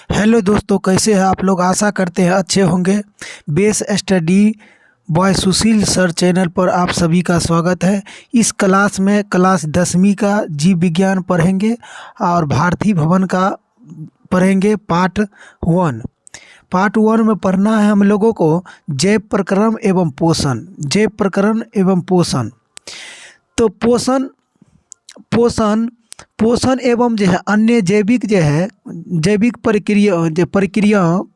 Hello दोस्तों, कैसे हैं आप लोग। आशा करते हैं अच्छे होंगे। बेस स्टडी बॉय सुशील सर चैनल पर आप सभी का स्वागत है। इस क्लास में क्लास 10वीं का जीव विज्ञान पढ़ेंगे और भारतीय भवन का पढ़ेंगे पार्ट 1 में पढ़ना है हम लोगों को जैव प्रकरण एवं पोषण। तो पोषण पोषण एवं जो है अन्य जैविक प्रक्रिया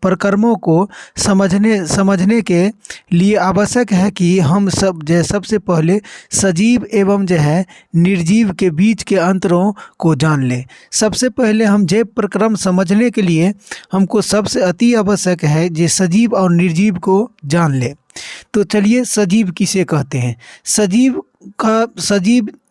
प्रक्रमों को समझने के लिए आवश्यक है कि हम सबसे पहले सजीव एवं जो है निर्जीव के बीच के अंतरों को जान लें। सबसे पहले हम जैव प्रक्रम समझने के लिए हमको सबसे अति आवश्यक है जो सजीव और निर्जीव को जान लें। तो चलिए, सजीव किसे कहते हैं।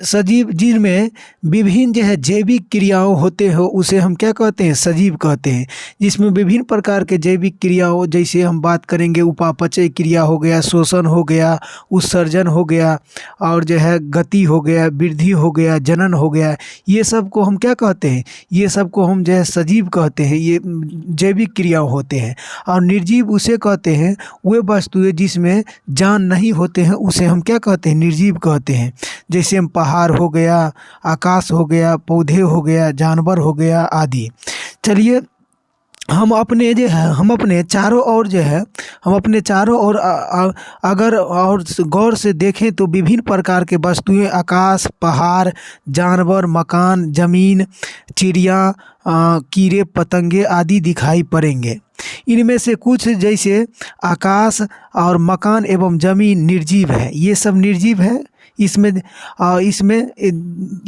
सजीव जिनमें विभिन्न जो है जैविक क्रियाओं होते हो उसे हम क्या कहते हैं, सजीव कहते हैं। जिसमें विभिन्न प्रकार के जैविक क्रियाओं, जैसे हम बात करेंगे उपापचय क्रिया हो गया, शोषण हो गया, उत्सर्जन हो गया, और जो है गति हो गया, वृद्धि हो गया, जनन हो गया, ये सब को हम क्या कहते हैं, ये सब को हम जो है सजीव कहते हैं। ये जैविक क्रियाओं होते हैं। और निर्जीव उसे कहते हैं वे वस्तुएं जिसमें जान नहीं होते हैं, उसे हम क्या कहते हैं, निर्जीव कहते हैं। जैसे हम पहाड़ हो गया, आकाश हो गया, पौधे हो गया, जानवर हो गया आदि। चलिए, हम अपने चारों ओर अगर और गौर से देखें तो विभिन्न प्रकार के वस्तुएं, आकाश, पहाड़, जानवर, मकान, जमीन, चिड़िया, कीड़े पतंगे आदि दिखाई पड़ेंगे। इनमें से कुछ जैसे आकाश और मकान एवं जमीन निर्जीव है, ये सब निर्जीव है। इसमें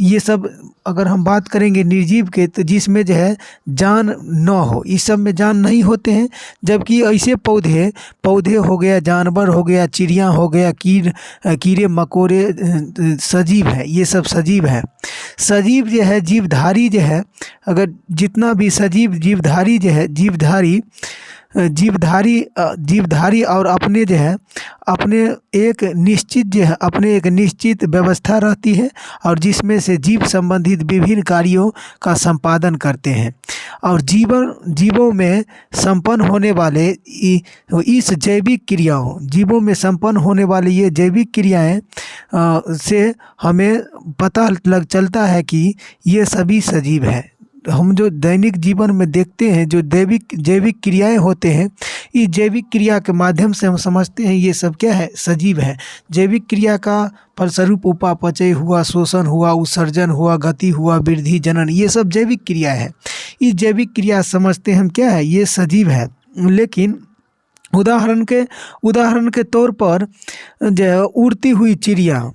ये सब अगर हम बात करेंगे निर्जीव के, तो जिसमें जो है जान न हो, इस सब में जान नहीं होते हैं। जबकि ऐसे पौधे हो गया, जानवर हो गया, चिड़िया हो गया, कीड़े मकोड़े सजीव है, ये सब सजीव है। सजीव जो है जीवधारी जो है, अगर जितना भी सजीव जीवधारी और अपने एक निश्चित व्यवस्था रहती है, और जिसमें से जीव संबंधित विभिन्न कार्यों का संपादन करते हैं। और जीवों में संपन्न होने वाले जीवों में संपन्न होने वाली ये जैविक क्रियाएं से हमें पता चलता है कि ये सभी सजीव है। हम जो दैनिक जीवन में देखते हैं, जो जैविक क्रियाएं होते हैं, इस जैविक क्रिया के माध्यम से हम समझते हैं ये सब क्या है, सजीव है। जैविक क्रिया का फलस्वरूप उपापचय हुआ, शोषण हुआ, उत्सर्जन हुआ, गति हुआ, वृद्धि, जनन, ये सब जैविक क्रिया है। इस जैविक क्रिया समझते हम क्या है, ये सजीव है। लेकिन उदाहरण के तौर पर जो उड़ती हुई चिड़िया,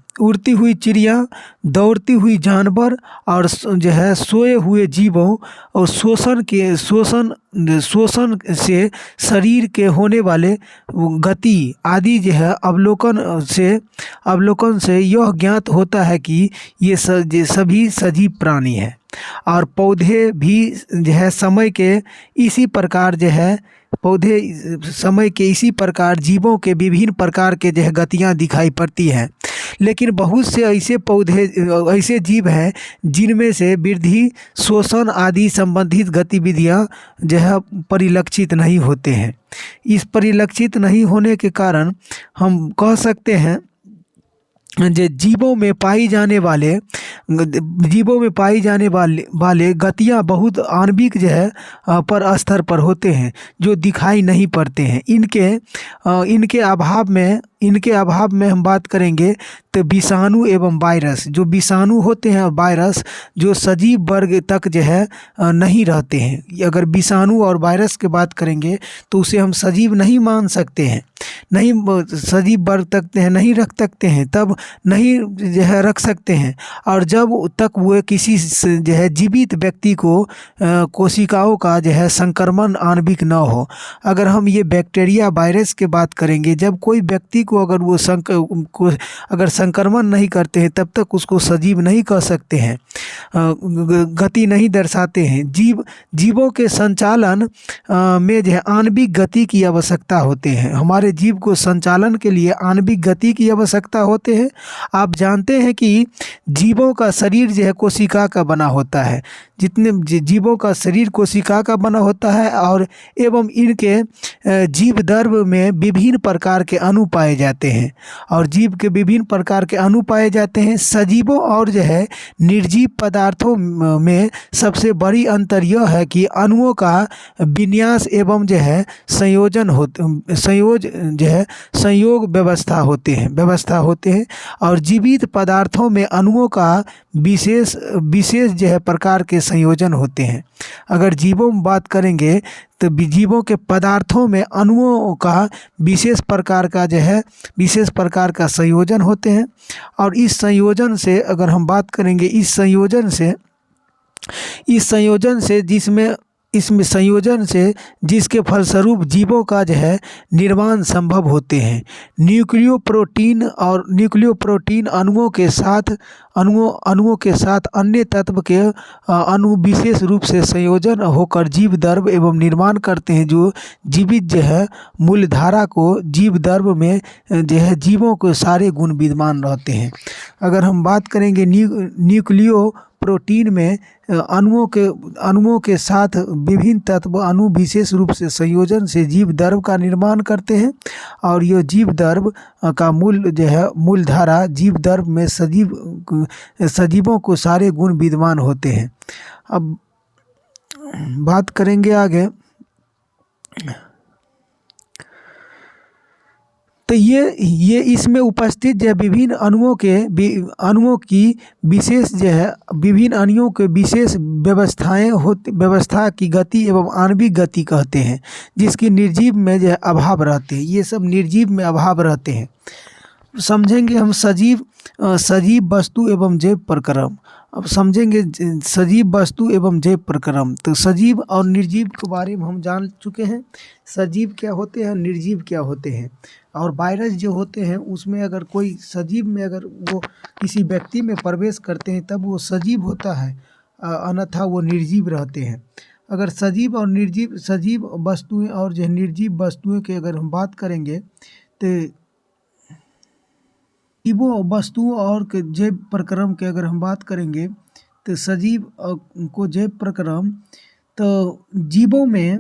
दौड़ती हुई जानवर, और जो है सोए हुए जीवों, और शोषण से शरीर के होने वाले गति आदि जो है अवलोकन से यह ज्ञात होता है कि ये सभी सजीव प्राणी है। और पौधे भी जो है समय के इसी प्रकार जीवों के विभिन्न प्रकार के जो है गतियाँ दिखाई पड़ती हैं। लेकिन बहुत से ऐसे जीव हैं जिनमें से वृद्धि, शोषण आदि संबंधित गतिविधियां जो है परिलक्षित नहीं होते हैं। इस परिलक्षित नहीं होने के कारण हम कह सकते हैं जो जीवों में पाई जाने वाले गतियाँ बहुत आणविक जो है पर स्तर पर होते हैं, जो दिखाई नहीं पड़ते हैं। इनके अभाव में हम बात करेंगे तो विषाणु एवं वायरस, जो विषाणु होते हैं, वायरस जो सजीव वर्ग तक जो है नहीं रहते हैं। अगर विषाणु और वायरस की बात करेंगे तो उसे हम सजीव नहीं मान सकते हैं, नहीं सजीव वर्ग तक नहीं रख सकते हैं, तब नहीं जो है रख सकते हैं। और जब तक वो किसी जो है जीवित व्यक्ति को कोशिकाओं का जो है संक्रमण आणविक न हो। अगर हम ये बैक्टीरिया वायरस की बात करेंगे, जब कोई व्यक्ति को अगर संक्रमण नहीं करते हैं तब तक उसको सजीव नहीं कह सकते हैं, गति नहीं दर्शाते हैं। जीवों के संचालन में जो है आणविक गति की आवश्यकता होते हैं। हमारे जीव को संचालन के लिए आणविक गति की आवश्यकता होते हैं। आप जानते हैं कि जीवों का शरीर जो है कोशिका का बना होता है। जितने जीवों का शरीर कोशिका का बना होता है और एवं इनके जीव द्रव में विभिन्न प्रकार के अणु पाए जाते हैं और जीव के विभिन्न प्रकार के अणु पाए जाते हैं। सजीवों और जो है निर्जीव पदार्थों में सबसे बड़ी अंतर यह है कि अणुओं का विन्यास एवं जो है संयोग व्यवस्था होते हैं और जीवित पदार्थों में अणुओं का विशेष जो है प्रकार के संयोजन होते हैं। अगर जीवों में बात करेंगे तो जीवों के पदार्थों में अणुओं का विशेष प्रकार का संयोजन होते हैं और इस संयोजन से अगर हम बात करेंगे इस संयोजन से जिसके फलस्वरूप जीवों का जो है निर्माण संभव होते हैं। न्यूक्लियोप्रोटीन अणुओं के साथ अन्य तत्व के अणु विशेष रूप से संयोजन होकर जीव द्रव एवं निर्माण करते हैं, जो जीवित जो है मूलधारा को जीव द्रव में जो है जीवों के सारे गुण विद्यमान रहते हैं। अगर हम बात करेंगे न्यूक्लियोप्रोटीन में अणुओं के साथ विभिन्न तत्व अणु विशेष रूप से संयोजन से जीव द्रव का निर्माण करते हैं और यह जीव द्रव का मूलधारा जीव द्रव में सजीवों को सारे गुण विद्यमान होते हैं। अब बात करेंगे आगे, तो ये इसमें उपस्थित जो विभिन्न अणुओं की विशेष जो है विभिन्न अणुओं के विशेष व्यवस्था की गति एवं आणविक गति कहते हैं, जिसकी निर्जीव में जो है अभाव रहते हैं। ये सब निर्जीव में अभाव रहते हैं। समझेंगे हम सजीव वस्तु एवं जैव प्रक्रम। अब समझेंगे सजीव वस्तु एवं जैव प्रक्रम। तो सजीव और निर्जीव के बारे में हम जान चुके हैं। सजीव क्या होते हैं, निर्जीव क्या होते हैं। और वायरस जो होते हैं उसमें अगर कोई सजीव में अगर वो किसी व्यक्ति में प्रवेश करते हैं तब वो सजीव होता है, अन्यथा वो निर्जीव रहते हैं। अगर सजीव वस्तुएं और जो निर्जीव वस्तुएं की अगर हम बात करेंगे तो जीवों वस्तुओं और जैव प्रक्रम के अगर हम बात करेंगे तो सजीव को जैव प्रक्रम, तो जीवों में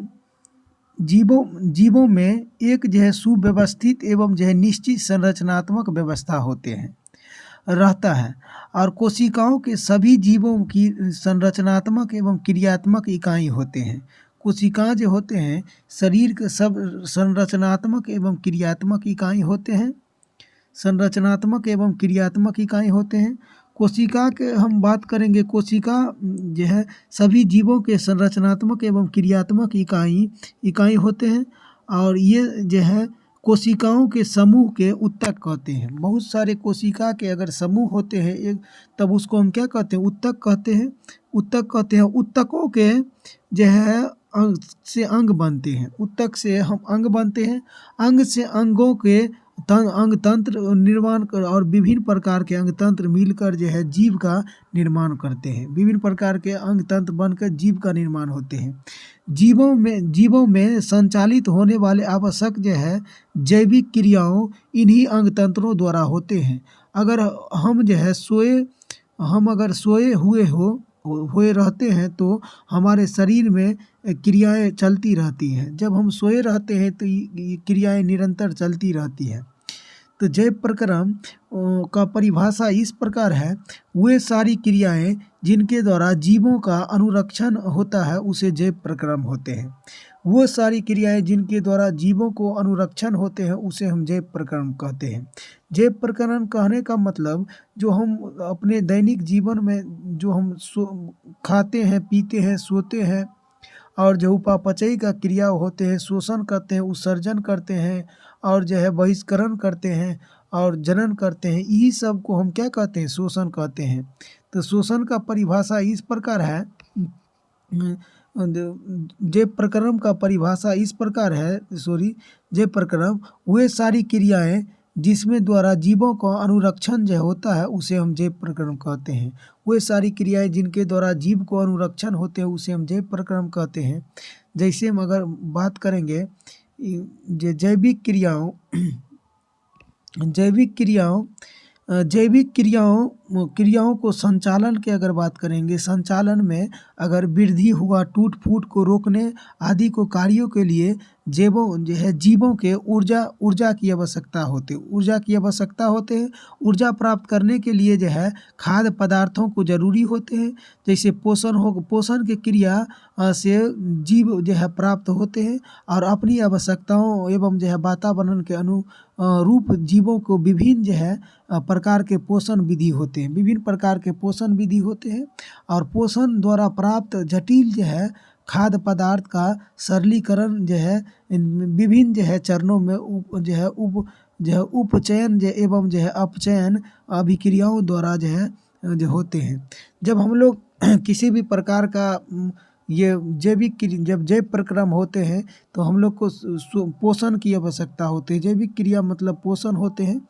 एक जो है सुव्यवस्थित एवं जो है निश्चित संरचनात्मक व्यवस्था रहता है और कोशिकाओं के सभी जीवों की संरचनात्मक एवं क्रियात्मक इकाई होते हैं। कोशिकाएं जो होते हैं शरीर के सब संरचनात्मक एवं क्रियात्मक इकाई होते हैं। कोशिका के हम बात करेंगे, कोशिका जो है सभी जीवों के संरचनात्मक एवं क्रियात्मक इकाई होते हैं और ये जो है कोशिकाओं के समूह के उत्तक कहते हैं। बहुत सारे कोशिका के अगर समूह होते हैं एक, तब उसको हम क्या कहते हैं, उत्तक कहते हैं। उत्तकों के जो है से अंग बनते हैं। उत्तक से हम अंग बनते हैं। अंग से अंगों के अंग तंत्र निर्माण कर और विभिन्न प्रकार के अंग तंत्र मिलकर जो है जीव का निर्माण करते हैं। विभिन्न प्रकार के अंग तंत्र बनकर जीव का निर्माण होते हैं। जीवों में संचालित होने वाले आवश्यक जो है जैविक क्रियाओं इन्हीं अंग तंत्रों द्वारा होते हैं। अगर हम जो है सोए हुए रहते हैं तो हमारे शरीर में क्रियाएं चलती रहती हैं। जब हम सोए रहते हैं तो ये क्रियाएं निरंतर चलती रहती हैं। तो जैव प्रक्रम का परिभाषा इस प्रकार है, वे सारी क्रियाएं जिनके द्वारा जीवों का अनुरक्षण होता है उसे जैव प्रक्रम होते हैं। वो सारी क्रियाएं जिनके द्वारा जीवों को अनुरक्षण होते हैं उसे हम जैव प्रक्रम कहते हैं। जैव प्रक्रम कहने का मतलब जो हम अपने दैनिक जीवन में जो हम खाते हैं, पीते हैं, सोते हैं और जो उपापचय का क्रिया होते हैं, शोषण करते हैं, उत्सर्जन करते हैं और जो है बहिष्करण करते हैं और जनन करते हैं, यही सब को हम क्या कहते हैं, शोषण कहते हैं। तो शोषण का परिभाषा इस प्रकार है, जैव प्रक्रम का परिभाषा इस प्रकार है, जैव प्रक्रम वे सारी क्रियाएं जिसमें द्वारा जीवों का अनुरक्षण जो होता है उसे हम जैव प्रक्रम कहते हैं। वे सारी क्रियाएं जिनके द्वारा जीव को अनुरक्षण होते हैं उसे हम जैव प्रक्रम कहते हैं। जैसे हम अगर बात करेंगे जैविक क्रियाओं जैविक क्रियाओं जैविक क्रियाओं को संचालन की अगर बात करेंगे, संचालन में अगर वृद्धि हुआ, टूट फूट को रोकने आदि को कार्यों के लिए जीवों के ऊर्जा की आवश्यकता होती है। ऊर्जा प्राप्त करने के लिए जो है खाद्य पदार्थों को जरूरी होते हैं। जैसे पोषण की क्रिया से जीव जो है प्राप्त होते हैं और अपनी आवश्यकताओं एवं जो है वातावरण के रूप जीवों को विभिन्न जो है प्रकार के पोषण विधि होते हैं और पोषण द्वारा प्राप्त जटिल जो है खाद्य पदार्थ का सरलीकरण जो है विभिन्न जो है चरणों में उपचयन एवं जो है अपचयन अभिक्रियाओं द्वारा जो होते हैं। जब हम लोग किसी भी प्रकार का जब जैव प्रक्रम होते हैं तो हम लोग को पोषण की आवश्यकता होती है। जैविक क्रिया मतलब पोषण होते हैं।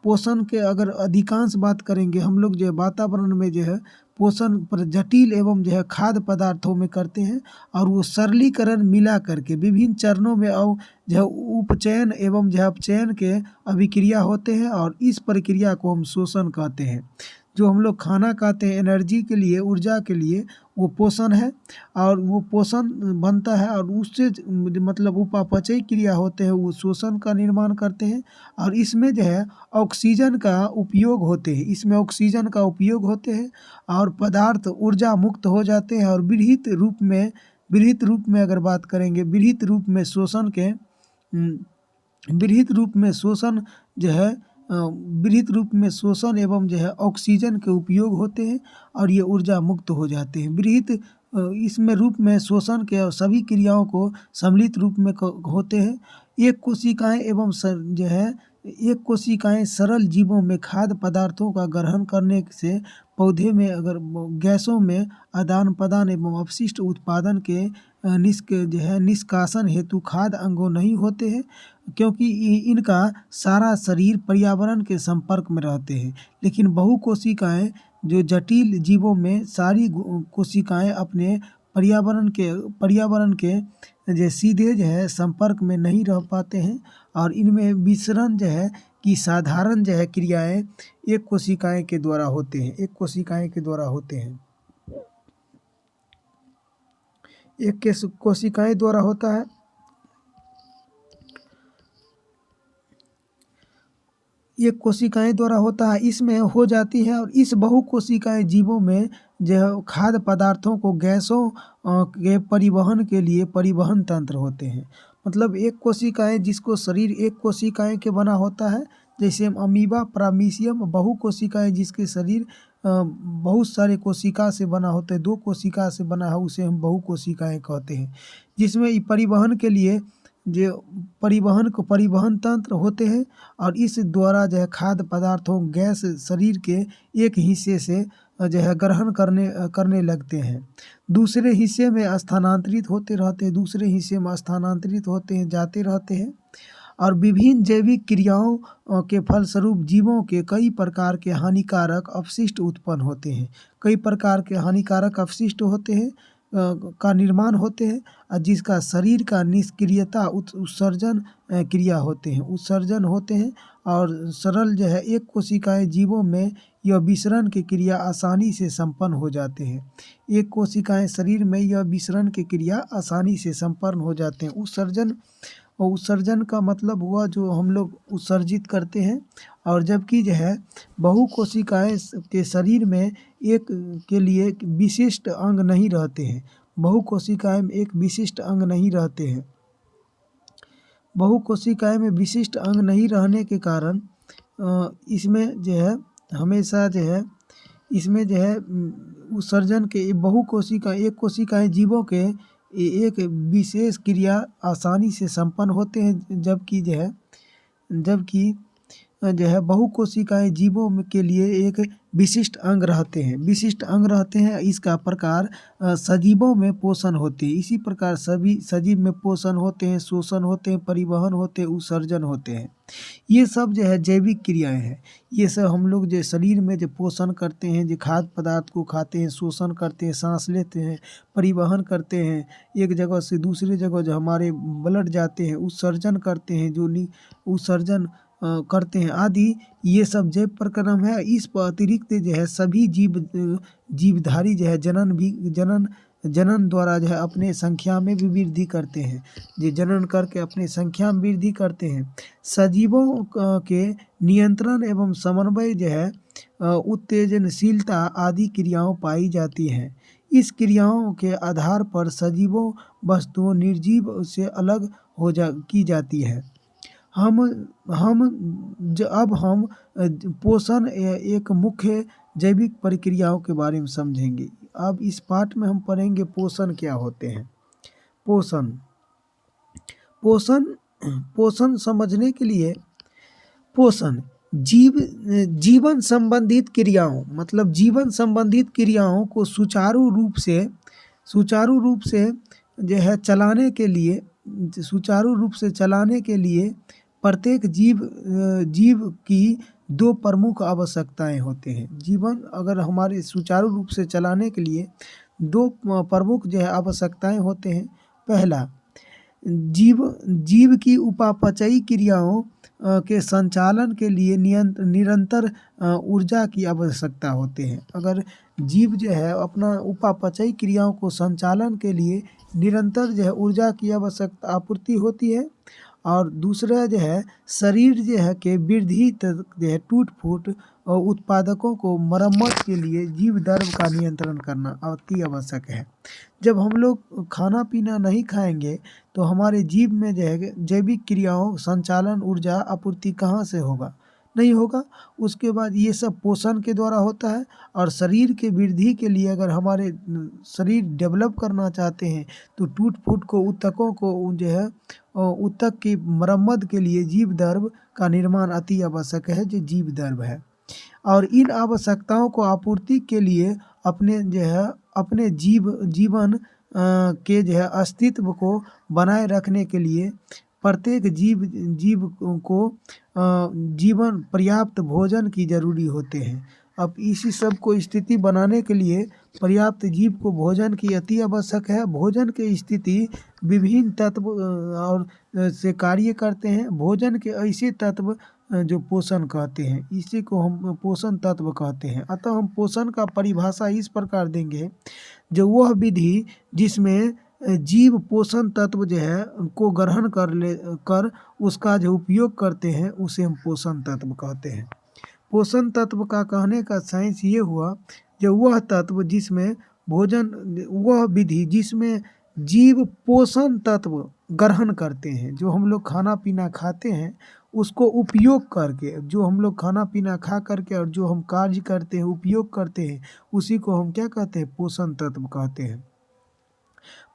पोषण के अगर अधिकांश बात करेंगे हम लोग जो है वातावरण में जो है पोषण पर जटिल एवं जो है खाद्य पदार्थों में करते हैं और वो सरलीकरण मिला करके विभिन्न चरणों में और जो है उपचयन एवं जो है अपचयन के अभिक्रिया होते हैं और इस प्रक्रिया को हम शोषण कहते हैं। जो हम लोग खाना खाते हैं एनर्जी के लिए, ऊर्जा के लिए, वो पोषण है और वो पोषण बनता है और उससे मतलब उपापचय क्रिया होते हैं, वो शोषण का निर्माण करते हैं और इसमें जो है ऑक्सीजन का उपयोग होते हैं और पदार्थ ऊर्जा मुक्त हो जाते हैं और विरहित रूप में अगर बात करेंगे विरहित रूप में शोषण एवं जो है ऑक्सीजन के उपयोग होते हैं और ये ऊर्जा मुक्त हो जाते हैं। इसमें रूप में शोषण के सभी क्रियाओं को सम्मिलित रूप में होते हैं। एक कोशिकाएं सरल जीवों में खाद्य पदार्थों का ग्रहण करने से पौधे में अगर गैसों में आदान प्रदान एवं अपशिष्ट उत्पादन के निष्कासन हेतु खाद्य अंगों नहीं होते हैं, क्योंकि इनका सारा शरीर पर्यावरण के संपर्क में रहते हैं। लेकिन बहुकोशिकाएं जो जटिल जीवों में सारी कोशिकाएं अपने पर्यावरण के जो सीधे जो है संपर्क में नहीं रह पाते हैं और इनमें विसरण जो है कि साधारण जो है क्रियाएं एक कोशिकाएं के द्वारा होते हैं। एक कोशिकाएं द्वारा होता है। एक कोशिकाएं द्वारा होता है, इसमें हो जाती है और इस बहुकोशिकाएं जीवों में जो खाद्य पदार्थों को गैसों के परिवहन के लिए परिवहन तंत्र होते हैं। मतलब एक कोशिकाएं जिसको शरीर एक कोशिकाएं के बना होता है, जैसे अमीबा, प्रामीशियम। बहुकोशिकाएं जिसके शरीर बहुत सारे कोशिका से बना होता है, 2 कोशिका से बना है, उसे हम बहुकोशिकाएं कहते हैं। जिसमें परिवहन के लिए जो परिवहन तंत्र होते हैं और इस द्वारा जो है खाद्य पदार्थों गैस शरीर के एक हिस्से से जो है ग्रहण करने लगते हैं, दूसरे हिस्से में स्थानांतरित होते हैं, जाते रहते हैं और विभिन्न जैविक क्रियाओं के फलस्वरूप जीवों के कई प्रकार के हानिकारक अपशिष्ट उत्पन्न होते हैं। का निर्माण होते हैं जिसका शरीर का निष्क्रियता उत्सर्जन होते हैं और सरल जो है एक कोशिकाएं जीवों में यह विसरण की क्रिया आसानी से संपन्न हो जाते हैं। एक कोशिकाएं शरीर में यह विसरण की क्रिया आसानी से संपन्न हो जाते हैं। उत्सर्जन का मतलब हुआ जो हम लोग उत्सर्जित करते हैं और जबकि जो है बहुकोशिकाएं के शरीर में एक के लिए विशिष्ट अंग नहीं रहते हैं। बहुकोशिकाएं में एक विशिष्ट अंग नहीं रहते हैं। बहुकोशिकाएं में विशिष्ट अंग नहीं रहने के कारण इसमें जो है हमेशा जो है इसमें जो है उत्सर्जन के एक कोशिकाएं जीवों के एक विशेष क्रिया आसानी से संपन्न होते हैं, जबकि जो है बहुकोशिकाएं जीवों के लिए एक विशिष्ट अंग रहते हैं। विशिष्ट अंग रहते हैं, इसका प्रकार सजीवों में पोषण होते हैं। इसी प्रकार सभी सजीव में पोषण होते हैं, शोषण होते हैं, परिवहन होते हैं, उत्सर्जन होते हैं। ये सब जो है जैविक क्रियाएं हैं। ये सब हम लोग जो शरीर में जो पोषण करते हैं, जो खाद्य पदार्थ को खाते हैं, शोषण करते हैं, सांस लेते हैं, परिवहन करते हैं, एक जगह से दूसरी जगह जो हमारे ब्लड जाते हैं, उत्सर्जन करते हैं, जो उत्सर्जन करते हैं आदि, ये सब जैव प्रक्रम है। इस पर अतिरिक्त जो है सभी जीवधारी जो है जनन द्वारा जो है अपने संख्या में भी वृद्धि करते हैं। ये जनन करके अपने संख्या में वृद्धि करते हैं। सजीवों के नियंत्रण एवं समन्वय जो है उत्तेजनशीलता आदि क्रियाओं पाई जाती हैं। इस क्रियाओं के आधार पर सजीवों वस्तुओं निर्जीव से अलग की जाती है। अब हम पोषण एक मुख्य जैविक प्रक्रियाओं के बारे में समझेंगे। अब इस पाठ में हम पढ़ेंगे पोषण क्या होते हैं। पोषण समझने के लिए पोषण जीवन संबंधित क्रियाओं, मतलब जीवन संबंधित क्रियाओं को सुचारू रूप से जो है चलाने के लिए प्रत्येक जीव की दो प्रमुख आवश्यकताएं होते हैं। जीवन अगर हमारे सुचारू रूप से चलाने के लिए दो प्रमुख जो है आवश्यकताएं होते हैं। पहला, जीव की उपापचयी क्रियाओं के संचालन के लिए निरंतर ऊर्जा की आवश्यकता होते हैं। अगर जीव जो है अपना उपापचयी क्रियाओं को संचालन के लिए निरंतर जो है ऊर्जा की आवश्यकता आपूर्ति होती है। और दूसरा जो है शरीर जो है के वृद्धि जो है टूट फूट और उत्पादकों को मरम्मत के लिए जीव द्रव्य का नियंत्रण करना अति आवश्यक है। जब हम लोग खाना पीना नहीं खाएंगे तो हमारे जीव में जो है जैविक क्रियाओं संचालन ऊर्जा आपूर्ति कहाँ से होगा, नहीं होगा। उसके बाद ये सब पोषण के द्वारा होता है। और शरीर के वृद्धि के लिए अगर हमारे शरीर डेवलप करना चाहते हैं तो टूट फूट को ऊतकों को जो है ऊतक की मरम्मत के लिए जीव द्रव्य का निर्माण अति आवश्यक है, जो जीव द्रव्य है। और इन आवश्यकताओं को आपूर्ति के लिए अपने जीवन के जो है अस्तित्व को बनाए रखने के लिए प्रत्येक जीव को जीवन पर्याप्त भोजन की जरूरी होते हैं। अब इसी सब को स्थिति बनाने के लिए पर्याप्त जीव को भोजन की अति आवश्यक है। भोजन की स्थिति विभिन्न तत्व और से कार्य करते हैं। भोजन के ऐसे तत्व जो पोषण कहते हैं, इसी को हम पोषण तत्व कहते हैं। अतः हम पोषण का परिभाषा इस प्रकार देंगे, जो वह विधि जिसमें जीव पोषण तत्व जो है को ग्रहण कर उसका जो उपयोग करते हैं उसे हम पोषण तत्व कहते हैं। पोषण तत्व का कहने का साइंस ये हुआ, जो वह तत्व जिसमें वह विधि जिसमें जीव पोषण तत्व ग्रहण करते हैं। जो हम लोग खाना पीना खाते हैं उसको उपयोग करके, जो हम लोग खाना पीना खा करके और जो हम कार्य करते हैं उपयोग करते हैं, उसी को हम क्या कहते हैं, पोषण तत्व कहते हैं।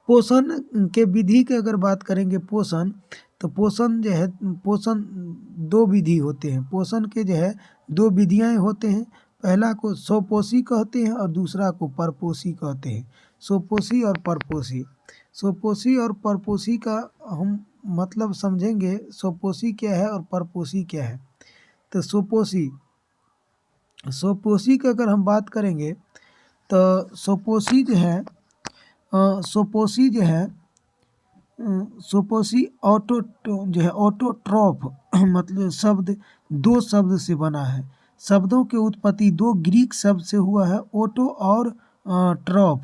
पोषण के विधि की अगर बात करेंगे तो पोषण जो है दो विधि होते हैं। पोषण के जो है दो विधियाँ होते हैं। पहला को स्वपोषी कहते हैं और दूसरा को परपोषी कहते हैं। स्वपोषी और परपोषी। स्वपोषी और परपोषी का हम मतलब समझेंगे। स्वपोषी क्या है और परपोषी क्या है। तो स्वपोषी की अगर हम बात करेंगे तो स्वपोषी जो है ऑटोट्रॉफ मतलब दो शब्द से बना है। शब्दों के उत्पत्ति दो ग्रीक शब्द से हुआ है। ओटो और ट्रॉफ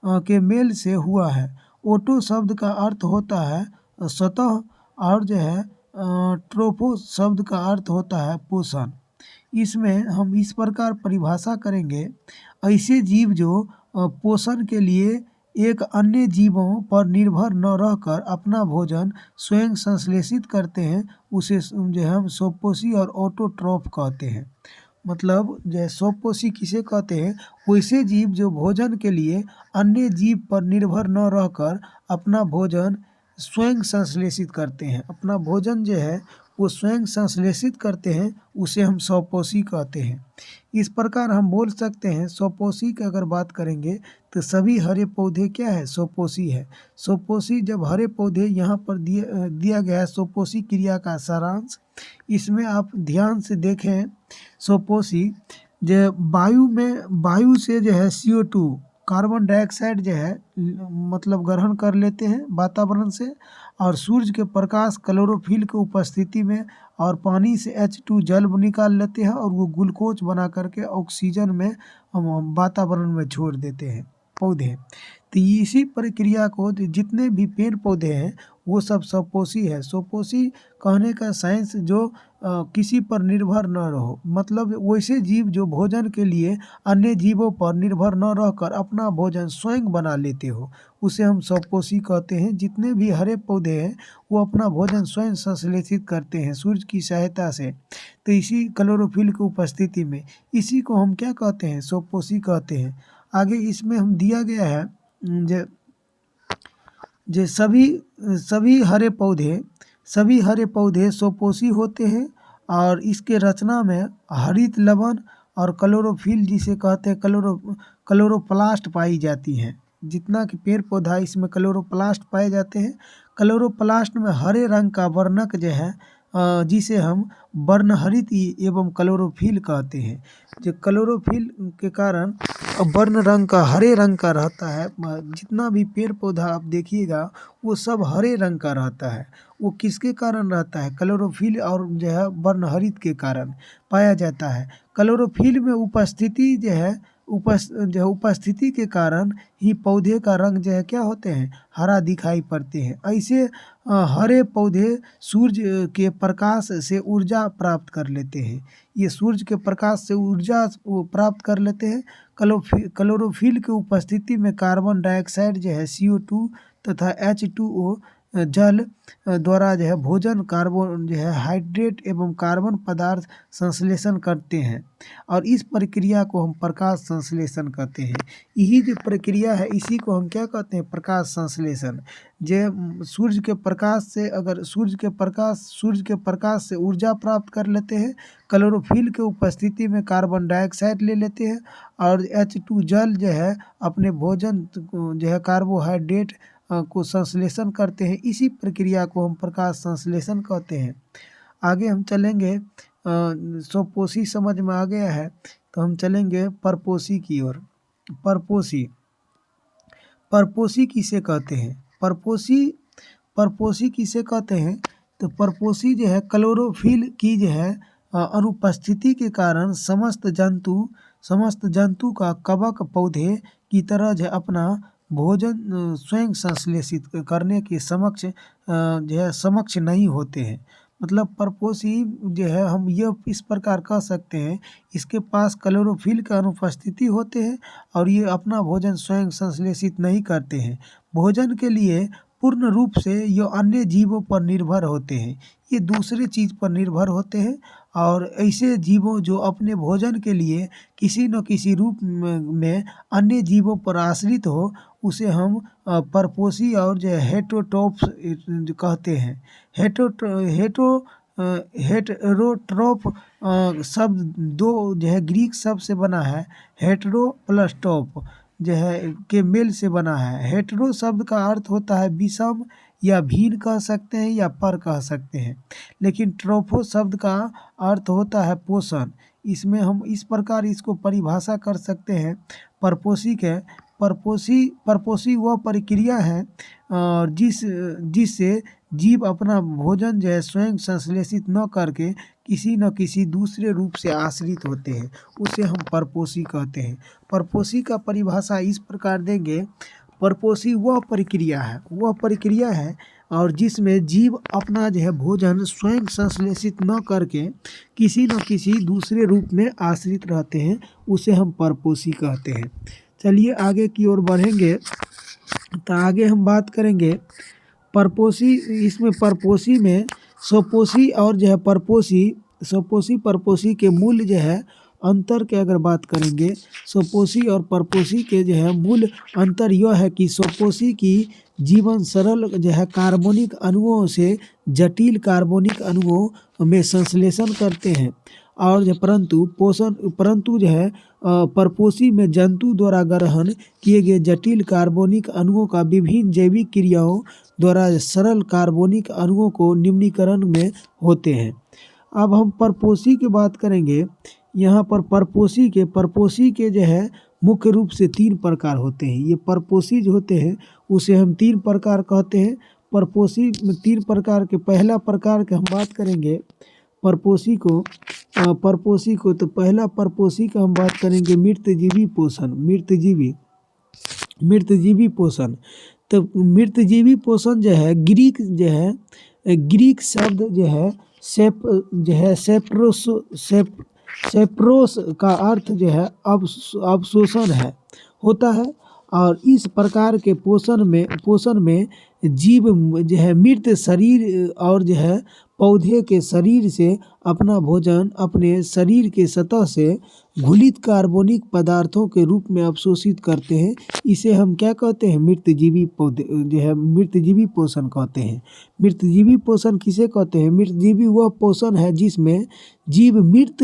के मेल से हुआ है। ओटो शब्द का अर्थ होता है सतह और जो है ट्रोफो शब्द का अर्थ होता है पोषण। इसमें हम इस प्रकार परिभाषा करेंगे, ऐसे जीव जो पोषण के लिए एक अन्य जीवों पर निर्भर न रहकर अपना भोजन स्वयं संश्लेषित करते हैं, उसे जो हम स्वपोषी और ऑटोट्रॉफ कहते हैं। मतलब जो स्वपोषी किसे कहते हैं, वैसे जीव जो भोजन के लिए अन्य जीव पर निर्भर न रहकर अपना भोजन स्वयं संश्लेषित करते हैं। अपना भोजन जो है वो स्वयं संश्लेषित करते हैं, उसे हम स्वपोषी कहते हैं। इस प्रकार हम बोल सकते हैं स्वपोषी की अगर बात करेंगे तो सभी हरे पौधे क्या है, स्वपोषी है। स्वपोषी जब हरे पौधे यहाँ पर दिया गया है स्वपोषी क्रिया का सारांश। इसमें आप ध्यान से देखें, स्वपोषी जो वायु से जो है CO2 कार्बन डाइऑक्साइड जो है मतलब ग्रहण कर लेते हैं वातावरण से, और सूर्य के प्रकाश क्लोरोफिल की उपस्थिति में और पानी से H2 जल निकाल लेते हैं और वो ग्लूकोज बना करके ऑक्सीजन में वातावरण में छोड़ देते हैं पौधे। तो इसी प्रक्रिया को जितने भी पेड़ पौधे हैं वो सब स्वपोषी है। स्वपोषी कहने का साइंस जो किसी पर निर्भर न रहो, मतलब वैसे जीव जो भोजन के लिए अन्य जीवों पर निर्भर न रहकर अपना भोजन स्वयं बना लेते हो, उसे हम स्वपोषी कहते हैं। जितने भी हरे पौधे हैं वो अपना भोजन स्वयं संश्लेषित करते हैं सूर्य की सहायता से, तो इसी क्लोरोफिल की उपस्थिति में, इसी को हम क्या कहते हैं, स्वपोषी कहते हैं। आगे इसमें हम दिया गया है जो सभी हरे पौधे स्वपोषी होते हैं और इसके रचना में हरित लवण और क्लोरोफिल जिसे कहते हैं क्लोरोप्लास्ट पाई जाती हैं। जितना कि पेड़ पौधा इसमें क्लोरोप्लास्ट पाए जाते हैं। क्लोरोप्लास्ट में हरे रंग का वर्णक जो है जिसे हम वर्णहरित एवं क्लोरोफिल कहते हैं। जो क्लोरोफिल के कारण वर्ण रंग का हरे रंग का रहता है। जितना भी पेड़ पौधा आप देखिएगा वो सब हरे रंग का रहता है। वो किसके कारण रहता है, क्लोरोफिल और जो है वर्णहरित के कारण पाया जाता है। क्लोरोफिल में उपस्थिति जो है उपस्थिति के कारण ही पौधे का रंग जो है क्या होते हैं, हरा दिखाई पड़ते हैं। ऐसे हरे पौधे सूर्य के प्रकाश से ऊर्जा प्राप्त कर लेते हैं। ये सूर्य के प्रकाश से ऊर्जा प्राप्त कर लेते हैं। क्लोरोफिल की उपस्थिति में कार्बन डाइऑक्साइड जो है CO2 तथा H2O जल द्वारा जो है भोजन कार्बन जो है हाइड्रेट एवं कार्बन पदार्थ संश्लेषण करते हैं और इस प्रक्रिया को हम प्रकाश संश्लेषण कहते हैं। यही जो प्रक्रिया है इसी को हम क्या कहते हैं, प्रकाश संश्लेषण। जो सूर्य के प्रकाश से ऊर्जा प्राप्त कर लेते हैं, क्लोरोफिल के उपस्थिति में कार्बन डाइऑक्साइड ले लेते हैं और H2 जल जो है अपने भोजन जो है कार्बोहाइड्रेट को संश्लेषण करते हैं। इसी प्रक्रिया को हम प्रकाश संश्लेषण कहते हैं। आगे हम चलेंगे, स्वपोषी समझ में आ गया है तो हम चलेंगे परपोषी की ओर। परपोषी किसे कहते हैं, परपोषी किसे कहते हैं, तो परपोषी जो है क्लोरोफिल की जो है अनुपस्थिति के कारण समस्त जंतु का कवक पौधे की तरह जो अपना भोजन स्वयं संश्लेषित करने के समक्ष नहीं होते हैं। मतलब परपोषी जो है हम यह इस प्रकार कह सकते हैं, इसके पास क्लोरोफिल का अनुपस्थिति होते हैं और ये अपना भोजन स्वयं संश्लेषित नहीं करते हैं। भोजन के लिए पूर्ण रूप से ये अन्य जीवों पर निर्भर होते हैं, ये दूसरे चीज़ पर निर्भर होते हैं। और ऐसे जीवों जो अपने भोजन के लिए किसी न किसी रूप में अन्य जीवों पर आश्रित हो, उसे हम परपोषी और जो हेटेरोट्रोफ कहते हैं। हेटेरोट्रोफ शब्द दो जो है ग्रीक शब्द से बना है, हेटेरो प्लस टॉप जो है के मेल से बना है। हेटेरो शब्द का अर्थ होता है विषम या भिन्न कह सकते हैं या पर कह सकते हैं, लेकिन ट्रोफो शब्द का अर्थ होता है पोषण। इसमें हम इस प्रकार इसको परिभाषा कर सकते हैं परपोषी के। परपोषी वह प्रक्रिया है जिससे जीव अपना भोजन जो है स्वयं संश्लेषित न करके किसी न किसी दूसरे रूप से आश्रित होते हैं, उसे हम परपोषी कहते हैं। परपोषी का परिभाषा इस प्रकार देंगे, परपोषी वह प्रक्रिया है और जिसमें जीव अपना जो है भोजन स्वयं संश्लेषित न करके किसी न किसी दूसरे रूप में आश्रित रहते हैं, उसे हम परपोषी कहते हैं। चलिए आगे की ओर बढ़ेंगे तो आगे हम बात करेंगे परपोषी। इसमें परपोषी में स्वपोषी और जो है परपोषी के मूल्य जो है अंतर के अगर बात करेंगे स्वपोषी और परपोषी के जो है मूल अंतर यह है कि स्वपोषी की जीवन सरल जो है कार्बनिक अणुओं से जटिल कार्बनिक अणुओं में संश्लेषण करते हैं और जो परंतु जो है परपोषी में जंतु द्वारा ग्रहण किए गए जटिल कार्बनिक अणुओं का विभिन्न जैविक क्रियाओं द्वारा सरल कार्बनिक अणुओं को निम्नीकरण में होते हैं। अब हम परपोषी की बात करेंगे। यहाँ पर परपोषी के जो है मुख्य रूप से 3 प्रकार होते हैं। ये परपोषी जो होते हैं उसे हम 3 प्रकार कहते हैं। परपोषी में 3 प्रकार के पहला प्रकार के हम बात करेंगे परपोषी को तो पहला परपोषी का हम बात करेंगे मृतजीवी पोषण। तो मृतजीवी पोषण जो है ग्रीक शब्द जो है सेप्रोस का अर्थ जो है अवशोषण है होता है। और इस प्रकार के पोषण में जीव जो है मृत शरीर और जो है पौधे के शरीर से अपना भोजन अपने शरीर के सतह से घुलित कार्बनिक पदार्थों के रूप में अवशोषित करते हैं। इसे हम क्या कहते हैं? मृतजीवी पौधे जो है मृतजीवी पोषण कहते हैं। मृतजीवी पोषण किसे कहते हैं? मृतजीवी वह पोषण है जिसमें जीव मृत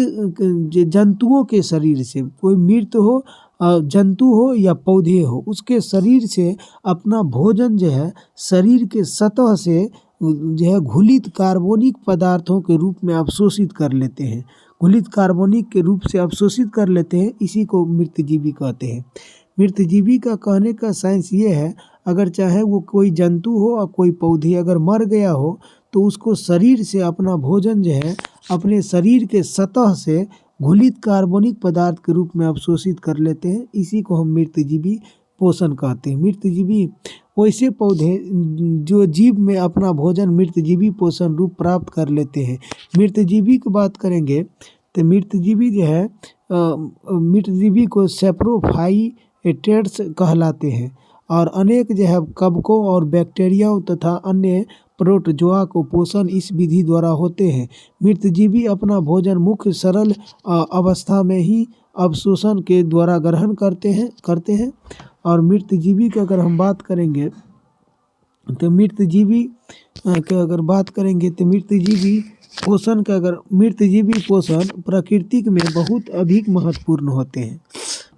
जंतुओं के शरीर से, कोई मृत हो जंतु हो या पौधे हो, उसके शरीर से अपना भोजन जो है शरीर के सतह से जो है घुलित कार्बनिक पदार्थों के रूप में अवशोषित कर लेते हैं। घुलित कार्बनिक के रूप से अवशोषित कर लेते हैं, इसी को मृतजीवी कहते हैं। मृतजीवी का कहने का साइंस ये है, अगर चाहे वो कोई जंतु हो और कोई पौधे अगर मर गया हो तो उसको शरीर से अपना भोजन जो है अपने शरीर के सतह से घुलित कार्बनिक पदार्थ के रूप में अवशोषित कर लेते हैं, इसी को हम मृतजीवी पोषण कहते हैं। मृतजीवी वैसे पौधे जो जीव में अपना भोजन मृतजीवी पोषण रूप प्राप्त कर लेते हैं। मृतजीवी की बात करेंगे तो मृतजीवी जो है मृतजीवी को सेप्रोफाइटेट्स कहलाते हैं और अनेक जो है कवकों और बैक्टीरियाओं तथा अन्य प्रोटोजोआ को पोषण इस विधि द्वारा होते हैं। मृतजीवी अपना भोजन मुख्य सरल अवस्था में ही अवशोषण के द्वारा ग्रहण करते हैं। और मृतजीवी की अगर हम बात करेंगे तो मृतजीवी पोषण प्रकृति में बहुत अधिक महत्वपूर्ण होते हैं।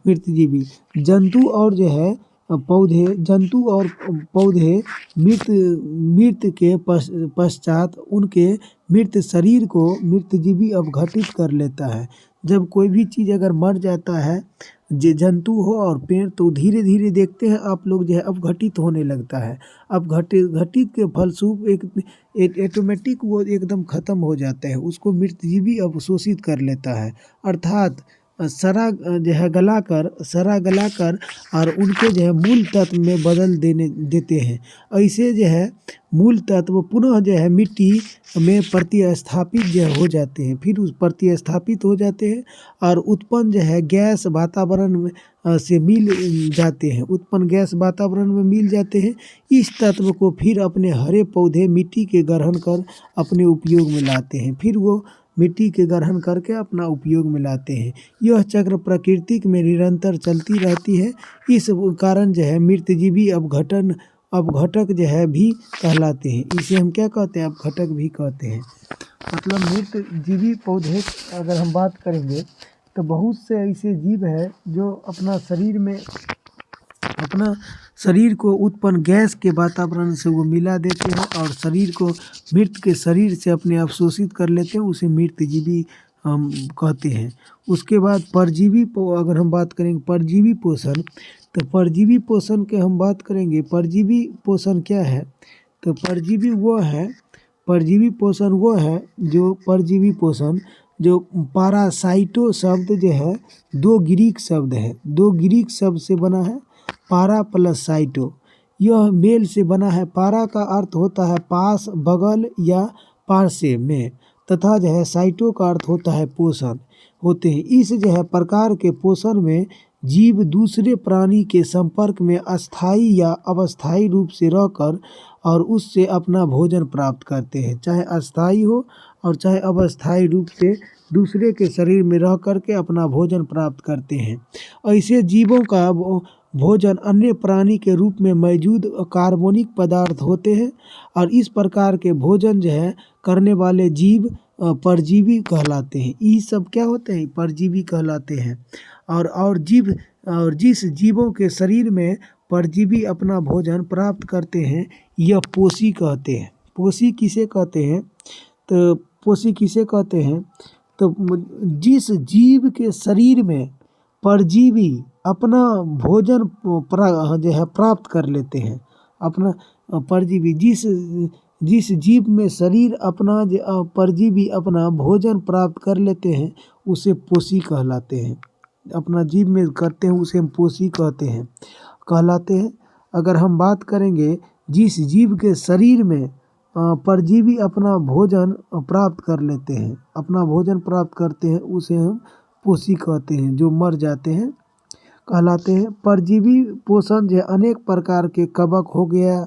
मृतजीवी जंतु और पौधे मृत के पश्चात उनके मृत शरीर को मृतजीवी अपघटित कर लेता है। जब कोई भी चीज़ अगर मर जाता है, जंतु हो और पेड़, तो धीरे धीरे देखते हैं आप लोग जो है अपघटित होने लगता है। घटित के फलस्वरूप एक ऑटोमेटिक वो एकदम ख़त्म हो जाता है, उसको मृतजीवी अवशोषित कर लेता है। अर्थात सरा गलाकर और उनके जो है मूल तत्व में बदल देते हैं। ऐसे जो है मूल तत्व पुनः जो है मिट्टी में प्रतिस्थापित जो हो जाते हैं, फिर उस प्रतिस्थापित हो जाते हैं और उत्पन्न जो है गैस वातावरण में से मिल जाते हैं। इस तत्व को फिर अपने हरे पौधे मिट्टी के ग्रहण कर अपने उपयोग में लाते हैं। फिर वो मिट्टी के ग्रहण करके अपना उपयोग में लाते हैं। यह चक्र प्रकृति में निरंतर चलती रहती है। इस कारण जो है मृतजीवी अपघटक जो है भी कहलाते हैं। इसे हम क्या कहते हैं? अपघटक भी कहते हैं। मतलब मृतजीवी पौधे अगर हम बात करेंगे तो बहुत से ऐसे जीव हैं जो अपना शरीर को उत्पन्न गैस के वातावरण से वो मिला देते हैं और शरीर को मृत के शरीर से अपने अवशोषित कर लेते हैं, उसे मृतजीवी हम कहते हैं। उसके बाद अगर हम बात करेंगे परजीवी पोषण, तो परजीवी पोषण के हम बात करेंगे। परजीवी पोषण क्या है? तो परजीवी पोषण जो पारासाइटो शब्द जो है दो ग्रीक शब्द से बना है, पारा प्लस साइटो। यह मेल से बना है। पारा का अर्थ होता है पास, बगल या पार्श्व में, तथा जो है साइटो का अर्थ होता है पोषण होते हैं। इस जो है प्रकार के पोषण में जीव दूसरे प्राणी के संपर्क में अस्थायी या अस्थायी रूप से रहकर और उससे अपना भोजन प्राप्त करते हैं, चाहे अस्थायी हो और चाहे अस्थायी रूप से दूसरे के शरीर में रह करके अपना भोजन प्राप्त करते हैं। ऐसे जीवों का भोजन अन्य प्राणी के रूप में मौजूद कार्बनिक पदार्थ होते हैं और इस प्रकार के भोजन जो है करने वाले जीव परजीवी कहलाते हैं। ये सब क्या होते हैं? परजीवी कहलाते हैं। और जिस जीवों के शरीर में परजीवी अपना भोजन प्राप्त करते हैं यह पोषी कहते हैं। पोषी किसे कहते हैं? तो पोषी किसे कहते हैं? तो जिस जीव के शरीर में परजीवी अपना भोजन जो है प्राप्त कर लेते हैं, अपना परजीवी जिस जीव में शरीर अपना परजीवी अपना भोजन प्राप्त कर लेते हैं उसे पोषी कहलाते हैं। अपना जीव में करते हैं उसे हम पोषी कहलाते हैं। अगर हम बात करेंगे जिस जीव के शरीर में परजीवी अपना भोजन प्राप्त कर लेते हैं, अपना भोजन प्राप्त करते हैं, उसे हम पोषी कहते हैं। जो मर जाते हैं कहलाते हैं। परजीवी पोषण जो है अनेक प्रकार के कवक हो गया,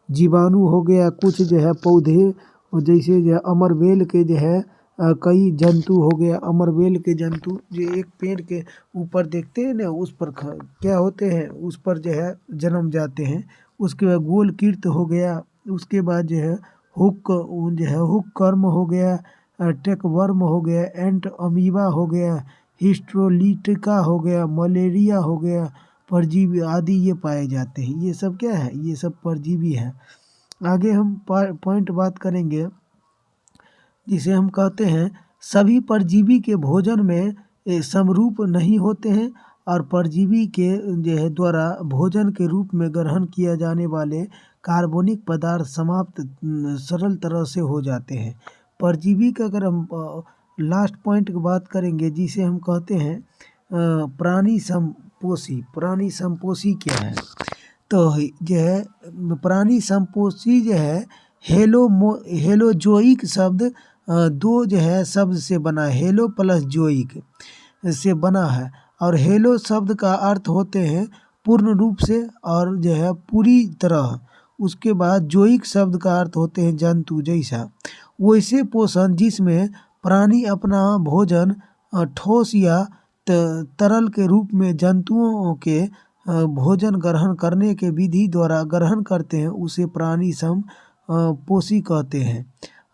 जीवाणु हो गया, कुछ जो है पौधे जैसे जो है अमरबेल के जो है कई जंतु हो गया। अमरबेल के जंतु जो एक पेड़ के ऊपर देखते हैं ना, उस पर क्या होते हैं, उस पर जो है जन्म जाते हैं। उसके बाद गोल कीर्त हो गया, उसके बाद जो है हुक कर्म हो गया, टेकवर्म हो गया, एंट अमीबा हो गया, हिस्ट्रोलिटिका हो गया, मलेरिया हो गया, परजीवी आदि ये पाए जाते हैं। ये सब क्या है? ये सब परजीवी है। आगे हम पॉइंट बात करेंगे जिसे हम कहते हैं सभी परजीवी के भोजन में समरूप नहीं होते हैं और परजीवी के जो है द्वारा भोजन के रूप में ग्रहण किया जाने वाले कार्बनिक पदार्थ समाप्त सरल तरह से हो जाते हैं। परजीवी का अगर हम लास्ट पॉइंट की बात करेंगे जिसे हम कहते हैं प्राणी संपोषी। प्राणी संपोषी क्या है? तो जो है प्राणी संपोषी जो है हेलोजोइक शब्द दो जो है शब्द से बना है। हेलो प्लस जोइक से बना है और हेलो शब्द का अर्थ होते हैं पूर्ण रूप से और जो है पूरी तरह। उसके बाद जोइक शब्द का अर्थ होते हैं जंतु जैसा। वैसे पोषण जिसमें प्राणी अपना भोजन ठोस या तरल के रूप में जंतुओं के भोजन ग्रहण करने के विधि द्वारा ग्रहण करते हैं उसे प्राणी संपोषी कहते हैं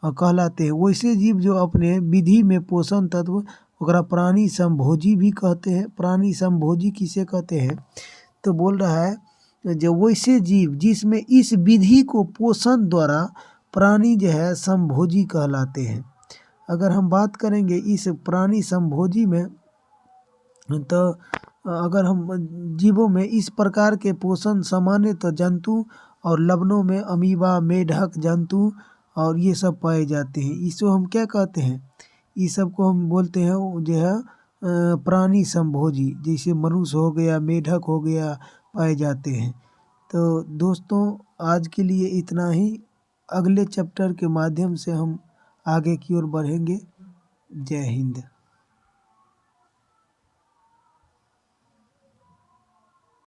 कहलाते हैं। वैसे जीव जो अपने विधि में पोषण तत्व ओकरा प्राणी संभोजी भी कहते हैं। प्राणी संभोजी किसे कहते हैं? तो बोल रहा है जो वैसे जीव जिसमें इस विधि को पोषण द्वारा प्राणी जो है संभोजी कहलाते हैं। अगर हम बात करेंगे इस प्राणी संभोजी में तो अगर हम जीवों में इस प्रकार के पोषण सामान्यतः जंतु और लवणों में अमीबा, मेढक जंतु और ये सब पाए जाते हैं। इसको हम क्या कहते हैं? इस सब को हम बोलते हैं जो है प्राणी संभोजी। जैसे मनुष्य हो गया, मेढक हो गया, पाए जाते हैं। तो दोस्तों आज के लिए इतना ही। अगले चैप्टर के माध्यम से हम आगे की ओर बढ़ेंगे। जय हिंद।